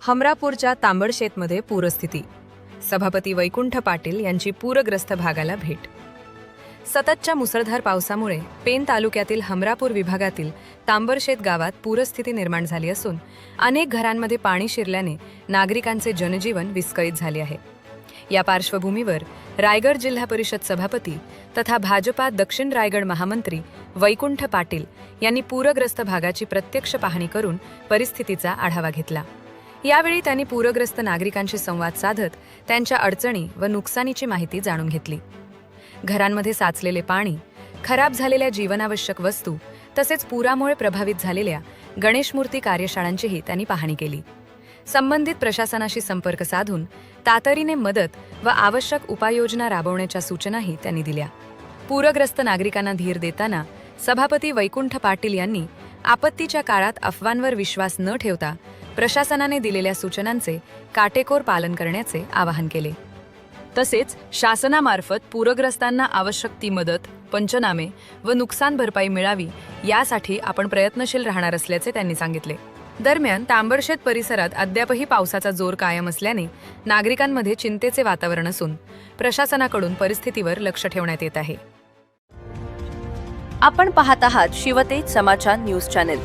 हमरापूरच्या तांबडशेतमध्ये पूरस्थिती. सभापती वैकुंठ पाटील यांची पूरग्रस्त भागाला भेट. सततच्या मुसळधार पावसामुळे पेन तालुक्यातील हमरापूर विभागातील तांबडशेत गावात पूरस्थिती निर्माण झाली असून अनेक घरांमध्ये पाणी शिरल्याने नागरिकांचे जनजीवन विस्कळीत झाले आहे. या पार्श्वभूमीवर रायगड जिल्हा परिषद सभापती तथा भाजपा दक्षिण रायगड महामंत्री वैकुंठ पाटील यांनी पूरग्रस्त भागाची प्रत्यक्ष पाहणी करून परिस्थितीचा आढावा घेतला. यावेळी त्यांनी पूरग्रस्त नागरिकांशी संवाद साधत त्यांच्या अडचणी व नुकसानीची माहिती जाणून घेतली. घरांमध्ये साचलेले पाणी, खराब झालेल्या जीवनावश्यक वस्तू तसेच पुरामुळे प्रभावित झालेल्या गणेशमूर्ती कार्यशाळांचीही त्यांनी पाहणी केली. संबंधित प्रशासनाशी संपर्क साधून तातडीने मदत व आवश्यक उपाययोजना राबवण्याच्या सूचनाही त्यांनी दिल्या. पूरग्रस्त नागरिकांना धीर देताना सभापती वैकुंठ पाटील यांनी आपत्तीच्या काळात अफवांवर विश्वास न ठेवता प्रशासनाने दिलेल्या सूचनांचे काटेकोर पालन करण्याचे आवाहन केले. तसेच शासनामार्फत पूरग्रस्तांना आवश्यक ती मदत, पंचनामे व नुकसान भरपाई मिळावी यासाठी आपण प्रयत्नशील राहणार असल्याचे त्यांनी सांगितले. दरम्यान तांबडशेत परिसरात अद्यापही पावसाचा जोर कायम असल्याने नागरिकांमध्ये चिंतेचे वातावरण असून प्रशासनाकडून परिस्थितीवर लक्ष ठेवण्यात येत आहे. आपण पाहत आहात शिवतेज समाचार न्यूज चॅनल.